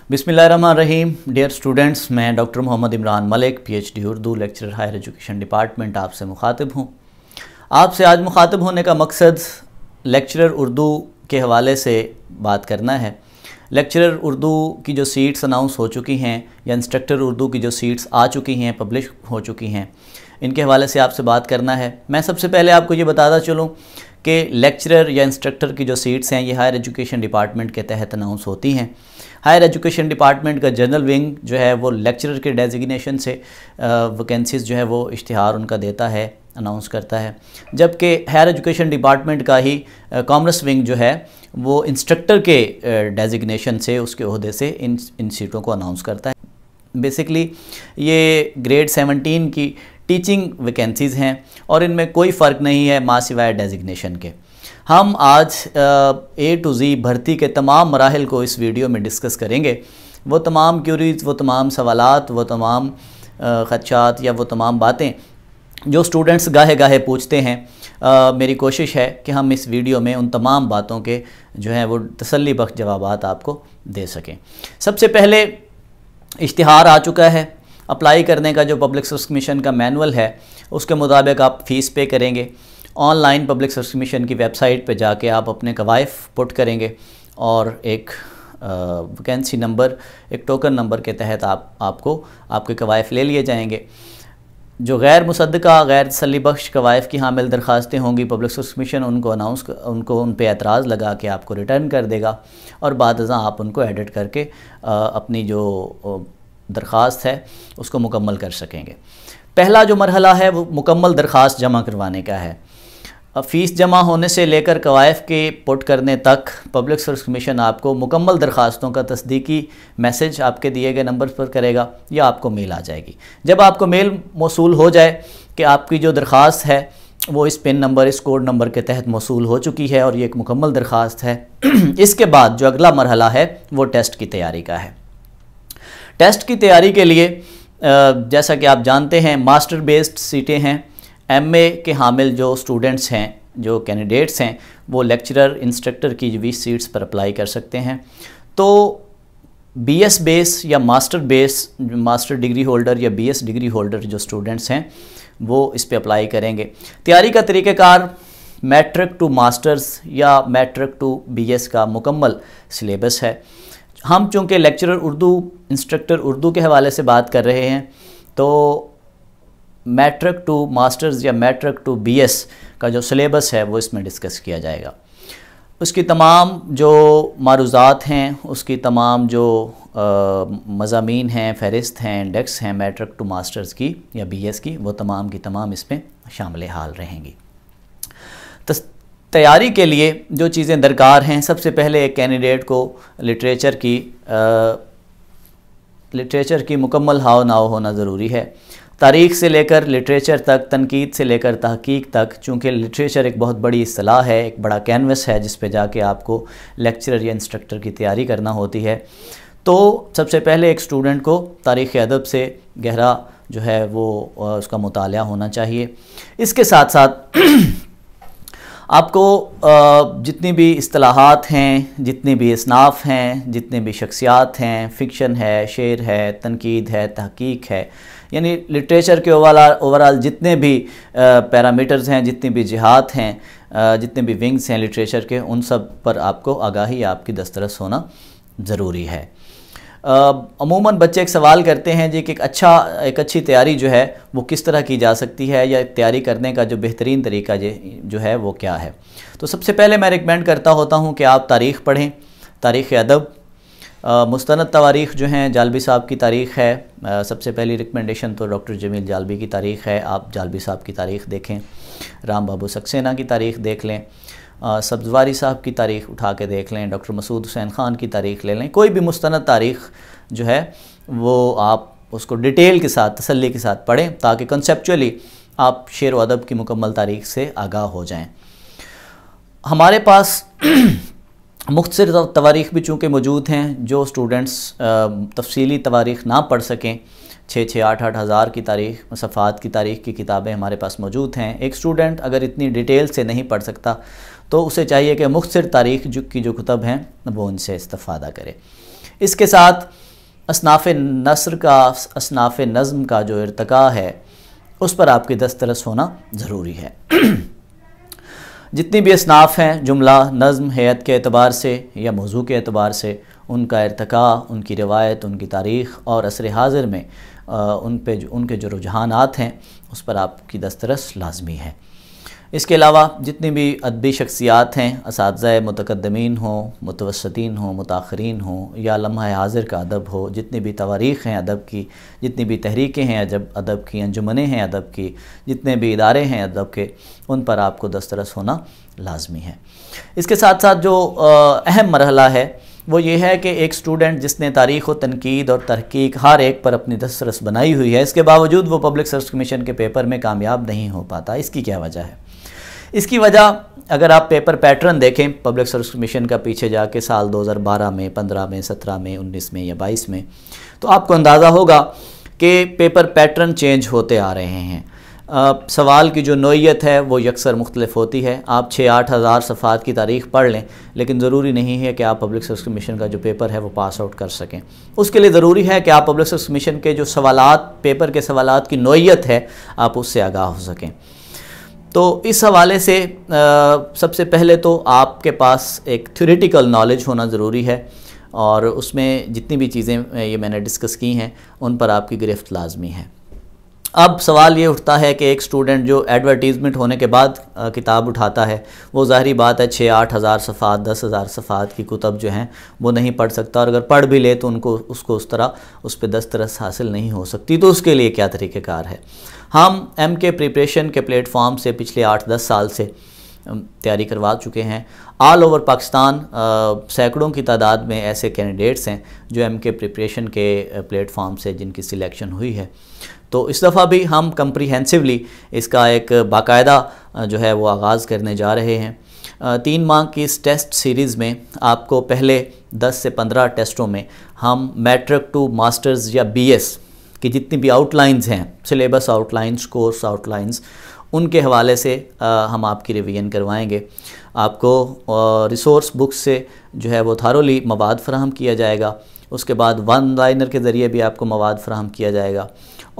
बिस्मिल्लाहिर्रहमानिर्रहीम। Dear students, मैं doctor Mohammad Imran Malik, PhD Urdu, lecturer higher education department आपसे मुखातिब हूँ। आपसे आज मुखातिब होने का मकसद लेक्चरर उर्दू के हवाले से बात करना है। लेक्चरर उर्दू की जो सीट्स अनाउंस हो चुकी हैं या इंस्ट्रक्टर उर्दू की जो सीट्स आ चुकी हैं, पब्लिश हो चुकी हैं, इनके हवाले से आपसे बात करना है। मैं सबसे पहले आपको ये बताता चलूँ कि लेक्चरर या इंस्ट्रक्टर की जो सीट्स हैं ये हायर एजुकेशन डिपार्टमेंट के तहत अनाउंस होती हैं। हायर एजुकेशन डिपार्टमेंट का जनरल विंग जो है वो लेक्चरर के डेजिग्नेशन से वैकेंसीज़ जो है वो इश्तिहार उनका देता है, अनाउंस करता है, जबकि हायर एजुकेशन डिपार्टमेंट का ही कॉमर्स विंग जो है वो इंस्ट्रक्टर के डेजिग्नेशन से, उसके ओहदे से इन सीटों को अनाउंस करता है। बेसिकली ये ग्रेड 17 की टीचिंग वैकेंसीज़ हैं और इनमें कोई फ़र्क नहीं है माँ सिवाय डेजिग्नेशन के। हम आज A to Z भर्ती के तमाम मराहिल को इस वीडियो में डिस्कस करेंगे। वो तमाम क्यूरीज, वो तमाम सवालात, वो तमाम ख़दशात या वो तमाम बातें जो स्टूडेंट्स गाहे गाहे पूछते हैं, मेरी कोशिश है कि हम इस वीडियो में उन तमाम बातों के जो हैं वो तसल्ली बख्श जवाबात आपको दे सकें। सबसे पहले इश्तिहार आ चुका है। अप्लाई करने का जो पब्लिक सर्विस कमीशन का मैनुअल है उसके मुताबिक आप फ़ीस पे करेंगे। ऑनलाइन पब्लिक सर्विस कमीशन की वेबसाइट पे जाके आप अपने कवायफ पुट करेंगे और एक वैकेंसी नंबर, एक टोकन नंबर के तहत आपको आपके कवायफ ले लिए जाएंगे। जो गैर मुसद्दका, गैर तसल्ली बख्श कवायफ की हामिल दरख्वास्तें होंगी, पब्लिक सर्विस कमीशन उनको उन पे एतराज़ लगा के आपको रिटर्न कर देगा और बाद आप उनको एडिट करके अपनी जो दरख्वास्त है उसको मुकम्मल कर सकेंगे। पहला जो मरहला है वो मुकम्मल दरख्वास्त जमा करवाने का है। फ़ीस जमा होने से लेकर कवायफ के पुट करने तक पब्लिक सर्विस कमीशन आपको मुकम्मल दरख्वास्तों का तस्दीकी मैसेज आपके दिए गए नंबर पर करेगा या आपको मेल आ जाएगी। जब आपको मेल मौसूल हो जाए कि आपकी जो दरख्वास्त है वो इस पिन नंबर, इस कोड नंबर के तहत मौसूल हो चुकी है और ये एक मुकम्मल दरख्वास्त है, इसके बाद जो अगला मरहला है वो टेस्ट की तैयारी का है। टेस्ट की तैयारी के लिए जैसा कि आप जानते हैं मास्टर बेस्ड सीटें हैं। MA के हामिल जो स्टूडेंट्स हैं, जो कैंडिडेट्स हैं, वो लेक्चरर, इंस्ट्रक्टर की 20 सीट्स पर अप्लाई कर सकते हैं। तो BS बेस या master base, master degree holder या BS डिग्री होल्डर जो स्टूडेंट्स हैं वो इस पे अप्लाई करेंगे। तैयारी का तरीक़ाकार मैट्रिक टू मास्टर्स या मैट्रिक टू BS का मुकम्मल सिलेबस है। हम चूँकि लेक्चरर उर्दू, इंस्ट्रक्टर उर्दू के हवाले से बात कर रहे हैं तो मैट्रिक टू मास्टर्स या मैट्रिक टू BS का जो सिलेबस है वो इसमें डिस्कस किया जाएगा। उसकी तमाम जो मारूज़ात हैं, उसकी तमाम जो मज़ामीन हैं, फ़हरिस्त हैं, इंडेक्स हैं मैट्रिक टू मास्टर्स की या BS की, वो तमाम की तमाम इसमें शामिल हाल रहेंगी। तैयारी के लिए जो चीज़ें दरकार हैं, सबसे पहले एक कैंडिडेट को लिटरेचर की मुकम्मल हाव नाव होना ज़रूरी है। तारीख़ से लेकर लिटरेचर तक, तनकीद से लेकर तहकीक तक, चूँकि लिटरेचर एक बहुत बड़ी इस्तिलाह है, एक बड़ा कैनवस है जिस पे जाके आपको लेक्चरर या इंस्ट्रक्टर की तैयारी करना होती है। तो सबसे पहले एक स्टूडेंट को तारीख़ अदब से गहरा जो है वो उसका मुतालिया होना चाहिए। इसके साथ साथ आपको जितनी भी इस्तिलाहात हैं, जितनी भी इसनाफ़ हैं, जितने भी शख्सियात हैं, फ़िक्शन है, शेर है, तनकीद है, तहकीक है, यानी लिटरेचर के ओवरऑल जितने भी पैरामीटर्स हैं, जितनी भी जिहात हैं, जितने भी विंग्स हैं लिटरेचर के, उन सब पर आपको आगाही, आपकी दस्तरस होना ज़रूरी है। अमूमन बच्चे एक सवाल करते हैं जी कि एक अच्छी तैयारी जो है वो किस तरह की जा सकती है या तैयारी करने का जो बेहतरीन तरीका जो है वो क्या है। तो सबसे पहले मैं रिकमेंड करता होता हूँ कि आप तारीख़ पढ़ें, तारीख़ अदब, मुस्तनद तवारीख़ जो हैं, जालबी साहब की तारीख़ है। सबसे पहली रिकमेंडेशन तो डॉक्टर जमील जालबी की तारीख़ है। आप जालबी साहब की तारीख़ देखें, राम बाबू सक्सेना की तारीख़ देख लें, सब्ज़वारी साहब की तारीख़ उठा के देख लें, डॉक्टर मसूद हुसैन ख़ान की तारीख़ ले लें। कोई भी मुस्तनद तारीख़ जो है वो आप उसको डिटेल के साथ, तसल्ली के साथ पढ़ें ताकि कंसेप्चुअली आप शेर व अदब की मुकम्मल तारीख़ से आगाह हो जाएं। हमारे पास मुख्तसर तवारीख़ भी चूँकि मौजूद हैं, जो स्टूडेंट्स तफसीली तवारीख़ ना पढ़ सकें, 6-8 हज़ार की तारीख़, सफ़ात की तारीख़ की किताबें हमारे पास मौजूद हैं। एक स्टूडेंट अगर इतनी डिटेल से नहीं पढ़ सकता तो उसे चाहिए कि मुख्तसर तारीख़ की जो कुतब हैं वो उनसे इस्तिफ़ादा करे। इसके साथ असनाफ़ नस्र का, असनाफ़ नज़्म का जो इर्तिका है उस पर आपकी दस्तरस होना ज़रूरी है। जितनी भी असनाफ़ हैं, जुमला, नज़्म, हैत के एतबार से या मौजू के एतबार से, उनका इर्तिका, उनकी रिवायत, उनकी तारीख़ और असर हाज़िर में उनके जो रुझानात हैं उस पर आपकी दस्तरस लाजमी है। इसके अलावा जितनी भी अदबी शख्सियात हैं, असातिज़ा मुतक़द्दमीन हों, मुतवस्सितीन हों, मुताख़िरीन हों या लम्हा हाज़िर का अदब हो, जितनी भी तवारीख़ हैं अदब की, जितनी भी तहरीकें हैं अदब की, अंजुमनें हैं अदब की, जितने भी इदारे हैं अदब के, उन पर आपको दस्तरस होना लाजमी है। इसके साथ साथ जो अहम मरहला है वो ये है कि एक स्टूडेंट जिसने तारीख़ व तनकीद और तहक़ीक़ हर एक पर अपनी दस्तरस बनाई हुई है, इसके बावजूद वो पब्लिक सर्विस कमीशन के पेपर में कामयाब नहीं हो पाता। इसकी क्या वजह है? इसकी वजह अगर आप पेपर पैटर्न देखें पब्लिक सर्विस कमीशन का पीछे जाके साल 2012 में, 15 में, 17 में, 19 में या 22 में, तो आपको अंदाज़ा होगा कि पेपर पैटर्न चेंज होते आ रहे हैं। सवाल की जो नोयत है वो यकसर मुख्तलिफ होती है। आप 6-8 हज़ार सफ़ात की तारीख़ पढ़ लें, लेकिन ज़रूरी नहीं है कि आप पब्लिक सर्विस कमीशन का जो पेपर है वो पास आउट कर सकें। उसके लिए ज़रूरी है कि आप पब्लिक सर्विस कमीशन के जो सवालात, पेपर के सवालात की नोयत है, आप उससे आगाह हो सकें। तो इस हवाले से सबसे पहले तो आपके पास एक थ्योरेटिकल नॉलेज होना ज़रूरी है और उसमें जितनी भी चीज़ें ये मैंने डिस्कस की हैं उन पर आपकी गिरफ्त लाजमी है। अब सवाल ये उठता है कि एक स्टूडेंट जो एडवर्टीज़मेंट होने के बाद किताब उठाता है, वो ज़ाहिरी बात है 6-8 हज़ार सफ़ात, 10 हज़ार सफ़ात की कुतब जो हैं वो नहीं पढ़ सकता, और अगर पढ़ भी ले तो उसको उस तरह उस पर दस्तरस हासिल नहीं हो सकती। तो उसके लिए क्या तरीक़ेकार है? हम MK प्रिपरेशन के प्लेटफॉर्म से पिछले 8-10 साल से तैयारी करवा चुके हैं। ऑल ओवर पाकिस्तान सैकड़ों की तादाद में ऐसे कैंडिडेट्स हैं जो MK प्रिपरेशन के प्लेटफॉर्म से जिनकी सिलेक्शन हुई है। तो इस दफ़ा भी हम कम्प्रीहेंसिवली इसका एक बाकायदा जो है वो आगाज़ करने जा रहे हैं। 3 माह की इस टेस्ट सीरीज़ में आपको पहले 10 से 15 टेस्टों में हम मैट्रिक टू मास्टर्स या BS की जितनी भी आउटलाइंस हैं, सिलेबस आउटलाइंस, कोर्स आउटलाइंस, उनके हवाले से हम आपकी रिवीजन करवाएंगे। आपको रिसोर्स बुक्स से जो है वो थारोली मवाद फ़राहम किया जाएगा। उसके बाद वन लाइनर के ज़रिए भी आपको मवाद फ़राहम किया जाएगा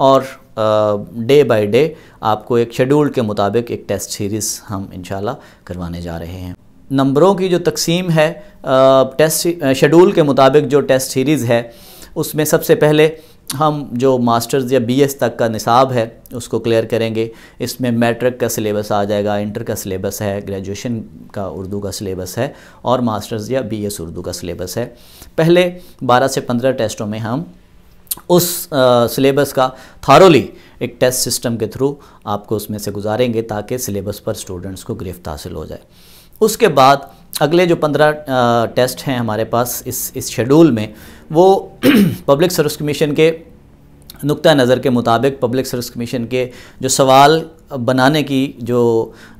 और डे बाय डे आपको एक शेड्यूल के मुताबिक एक टेस्ट सीरीज़ हम इंशाल्लाह करवाने जा रहे हैं। नंबरों की जो तकसीम है टेस्ट शेड्यूल के मुताबिक जो टेस्ट सीरीज़ है उसमें सबसे पहले हम जो मास्टर्स या BS तक का निसाब है उसको क्लियर करेंगे। इसमें मैट्रिक का सिलेबस आ जाएगा, इंटर का सिलेबस है, ग्रेजुएशन का उर्दू का सिलेबस है और मास्टर्स या BS उर्दू का सिलेबस है। पहले 12 से 15 टेस्टों में हम उस सिलेबस का थारोली एक टेस्ट सिस्टम के थ्रू आपको उसमें से गुजारेंगे ताकि सिलेबस पर स्टूडेंट्स को गिरफ्त हासिल हो जाए। उसके बाद अगले जो 15 टेस्ट हैं हमारे पास इस शेड्यूल में, वो पब्लिक सर्विस कमीशन के नुक्ता नज़र के मुताबिक, पब्लिक सर्विस कमीशन के जो सवाल बनाने की जो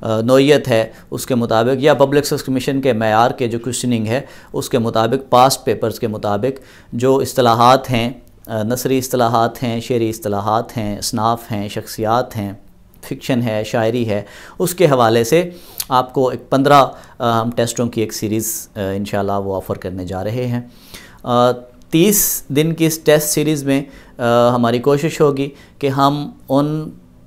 नोयत है उसके मुताबिक, या पब्लिक सर्विस कमीशन के मयार के जो क्वेश्चनिंग है उसके मुताबिक, पास्ट पेपर्स के मुताबिक जो इस्तिलाहात हैं, नसरी इस्तिलाहात हैं, शेरी इस्तिलाहात हैं, असनाफ़ हैं, शख्सियात हैं, फ़िक्शन है, शायरी है, उसके हवाले से आपको एक 15 हम टेस्टों की एक सीरीज़ इंशाल्लाह वो ऑफ़र करने जा रहे हैं। 30 दिन की इस टेस्ट सीरीज़ में हमारी कोशिश होगी कि हम उन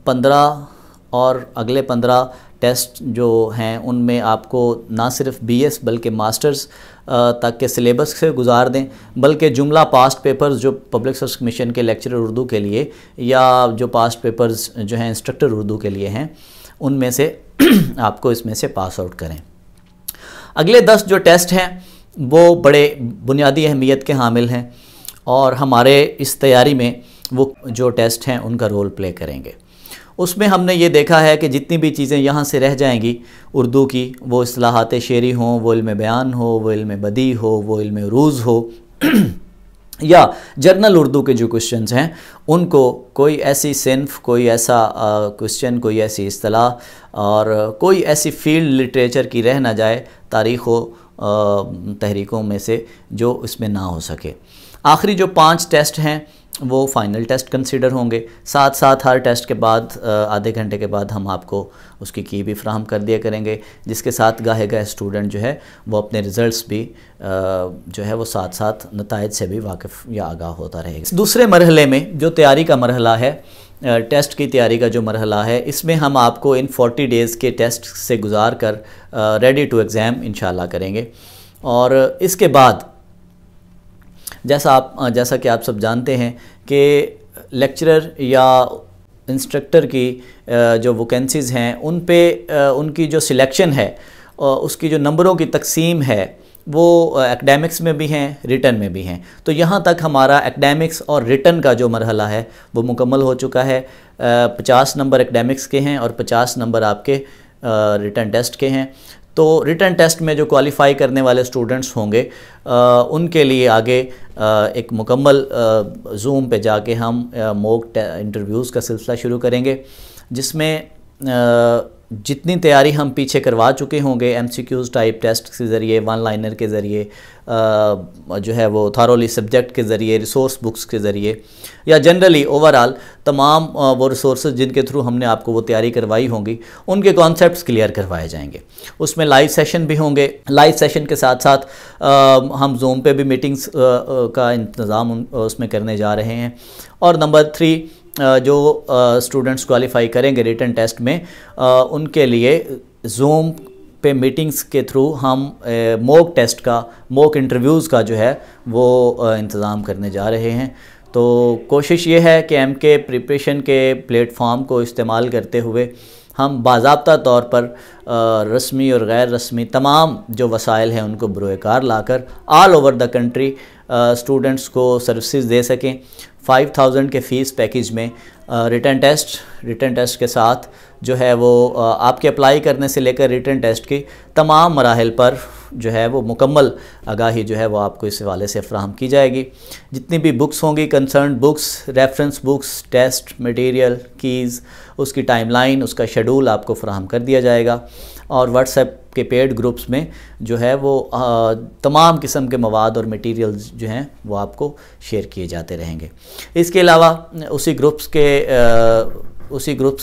15 और अगले 15 टेस्ट जो हैं उनमें आपको ना सिर्फ BS बल्कि मास्टर्स तक के सिलेबस से गुजार दें, बल्कि जुमला पास्ट पेपर्स जो पब्लिक सर्विस कमीशन के लेक्चरर उर्दू के लिए या जो पास्ट पेपर्स जो हैं इंस्ट्रक्टर उर्दू के लिए हैं उनमें से आपको इसमें से पास आउट करें। अगले 10 जो टेस्ट हैं वो बड़े बुनियादी अहमियत के हामिल हैं और हमारे इस तैयारी में वो जो टेस्ट हैं उनका रोल प्ले करेंगे। उसमें हमने ये देखा है कि जितनी भी चीज़ें यहाँ से रह जाएंगी उर्दू की, वो इस्तिलाहात शेरी हों, वो इल्म बयान हो, वो इल्म बदी हो, वो इल्म रूज़ हो या जर्नल उर्दू के जो क्वेश्चंस हैं उनको कोई ऐसी सिन्फ, कोई ऐसा क्वेश्चन, कोई ऐसी इस्तिलाह और कोई ऐसी फील्ड लिटरेचर की रह ना जाए तारीख़ व तहरीकों में से जो इसमें ना हो सके। आखिरी जो 5 टेस्ट हैं वो फ़ाइनल टेस्ट कंसीडर होंगे। साथ साथ हर टेस्ट के बाद आधे घंटे के बाद हम आपको उसकी की भी फ्राहम कर दिया करेंगे, जिसके साथ गाहे गाहे स्टूडेंट जो है वो अपने रिज़ल्ट्स भी जो है वो साथ साथ नताइज से भी वाकिफ़ या आगाह होता रहेगा। दूसरे मरहले में जो तैयारी का मरहला है, टेस्ट की तैयारी का जो मरहला है, इसमें हम आपको इन 40 डेज़ के टेस्ट से गुजार कर रेडी टू एग्ज़ाम इंशाल्लाह करेंगे। और इसके बाद जैसा कि आप सब जानते हैं कि लेक्चरर या इंस्ट्रक्टर की जो वैकेंसीज़ हैं उन पे उनकी जो सिलेक्शन है उसकी जो नंबरों की तकसीम है वो एकेडमिक्स में भी हैं, रिटन में भी हैं। तो यहाँ तक हमारा एकेडमिक्स और रिटन का जो मरहला है वो मुकम्मल हो चुका है। 50 नंबर एकेडमिक्स के हैं और 50 नंबर आपके रिटन टेस्ट के हैं। तो रिटन टेस्ट में जो क्वालिफ़ाई करने वाले स्टूडेंट्स होंगे उनके लिए आगे एक मुकम्मल जूम पे जाके हम मॉक इंटरव्यूज़ का सिलसिला शुरू करेंगे, जिसमें जितनी तैयारी हम पीछे करवा चुके होंगे MCQs टाइप टेस्ट के ज़रिए, वन लाइनर के ज़रिए, जो है वो थारोली सब्जेक्ट के ज़रिए, रिसोर्स बुक्स के ज़रिए, या जनरली ओवरऑल तमाम वो रिसोर्स जिनके थ्रू हमने आपको वो तैयारी करवाई होंगी उनके कॉन्सेप्ट्स क्लियर करवाए जाएंगे। उसमें लाइव सेशन भी होंगे। लाइव सेशन के साथ साथ हम जूम पे भी मीटिंग्स का इंतज़ाम उसमें करने जा रहे हैं। और नंबर 3, जो स्टूडेंट्स क्वालिफ़ाई करेंगे रिटन टेस्ट में उनके लिए जूम पे मीटिंग्स के थ्रू हम मॉक टेस्ट का, मॉक इंटरव्यूज़ का जो है वो इंतज़ाम करने जा रहे हैं। तो कोशिश ये है कि MK प्रिपरेशन के प्लेटफॉर्म को इस्तेमाल करते हुए हम बाज़ाब्ता तौर पर रस्मी और गैर रस्मी तमाम जो वसाइल हैं उनको बरोकार लाकर all over the country students को सर्विसेज दे सकें। 5000 के फ़ीस पैकेज में रिटन टेस्ट के साथ जो है वो आपके अप्लाई करने से लेकर रिटन टेस्ट की तमाम मराहिल पर जो है वो मुकम्मल आगाही जो है वो आपको इस हवाले से फ़राहम की जाएगी। जितनी भी बुक्स होंगी, concern books, reference books, test material, keys, उसकी टाइमलाइन, उसका शेड्यूल आपको फ़राहम कर दिया जाएगा। और व्हाट्सएप के पेड ग्रुप्स में जो है वो तमाम किस्म के मवाद और मटेरियल्स जो हैं वो आपको शेयर किए जाते रहेंगे। इसके अलावा उसी ग्रुप्स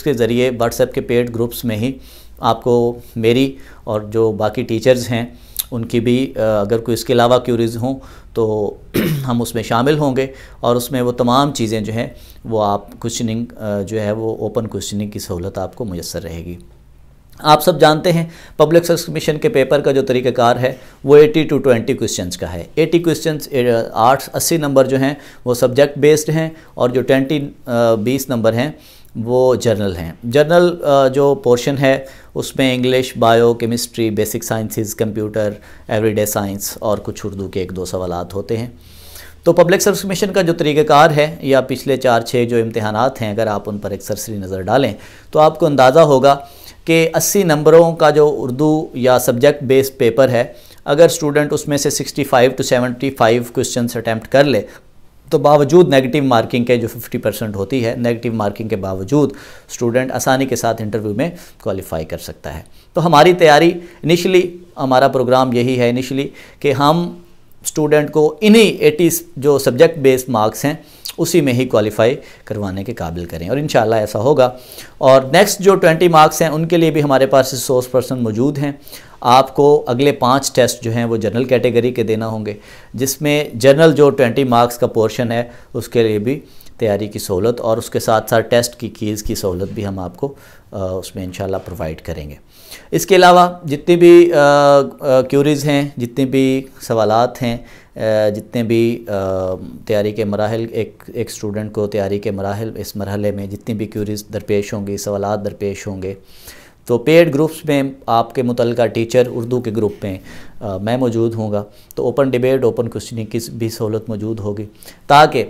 के ज़रिए व्हाट्सएप के पेड ग्रुप्स में ही आपको मेरी और जो बाकी टीचर्स हैं उनकी भी अगर कोई इसके अलावा क्यूरीज़ हों तो हम उसमें शामिल होंगे और उसमें वो तमाम चीज़ें जो हैं वो आप क्वेश्चनिंग जो है वो ओपन क्वेश्चनिंग की सहूलत आपको मुयस्सर रहेगी। आप सब जानते हैं पब्लिक सर्विस कमीशन के पेपर का जो तरीक़ाकार है वो 80 to 20 क्वेश्चंस का है। 80 क्वेश्चंस 80 नंबर जो हैं वो सब्जेक्ट बेस्ड हैं और जो 20 नंबर हैं वो जर्नल हैं। जर्नल जो पोर्शन है उसमें English, bio, chemistry, basic sciences, computer, everyday science और कुछ उर्दू के 1-2 सवालात होते हैं। तो पब्लिक सर्विस कमीशन का जो तरीक़ाकार है या पिछले 4-6 जो इम्तहानात हैं, अगर आप उन पर एक सरसरी नज़र डालें तो आपको अंदाज़ा होगा कि 80 नंबरों का जो उर्दू या सब्जेक्ट बेस्ड पेपर है, अगर स्टूडेंट उसमें से 65 to 75 क्वेश्चंस अटैम्प्ट कर ले तो बावजूद नेगेटिव मार्किंग के जो 50% होती है, नेगेटिव मार्किंग के बावजूद स्टूडेंट आसानी के साथ इंटरव्यू में क्वालिफ़ाई कर सकता है। तो हमारी तैयारी इनिशियली, हमारा प्रोग्राम यही है इनिशियली कि हम स्टूडेंट को इन्हीं 80 जो सब्जेक्ट बेस्ड मार्क्स हैं उसी में ही क्वालिफ़ाई करवाने के काबिल करें और इंशाल्लाह ऐसा होगा। और नेक्स्ट जो 20 मार्क्स हैं उनके लिए भी हमारे पास रिसोर्स पर्सन मौजूद हैं। आपको अगले 5 टेस्ट जो हैं वो जनरल कैटेगरी के देना होंगे, जिसमें जनरल जो 20 मार्क्स का पोर्शन है उसके लिए भी तैयारी की सहूलत और उसके साथ साथ टेस्ट की कीज़ की सहूलत भी हम आपको उसमें इंशाल्लाह प्रोवाइड करेंगे। इसके अलावा जितनी भी क्यूरीज़ हैं, जितने भी सवालात हैं, जितने भी तैयारी के मराहल, एक स्टूडेंट को तैयारी के मराहल, इस मरहले में जितनी भी क्यूरीज़ दरपेश होंगी, सवालात दरपेश होंगे, तो पेड ग्रुप्स में आपके मुतल्लिका टीचर उर्दू के ग्रुप में मैं मौजूद होऊंगा। तो ओपन डिबेट, ओपन क्वेश्चनिंग की भी सहूलत मौजूद होगी ताकि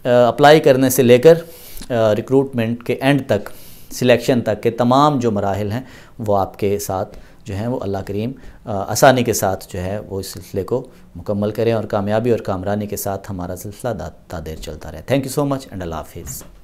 अप्लाई करने से लेकर रिक्रूटमेंट के एंड तक, सिलेक्शन तक के तमाम जो मराहिल हैं वो आपके साथ जो हैं वो अल्लाह करीम आसानी के साथ जो है वो इस सिलसिले को मुकम्मल करें और कामयाबी और कामरानी के साथ हमारा सिलसिला ता देर चलता रहे। Thank you so much and अल्लाह हाफिज़।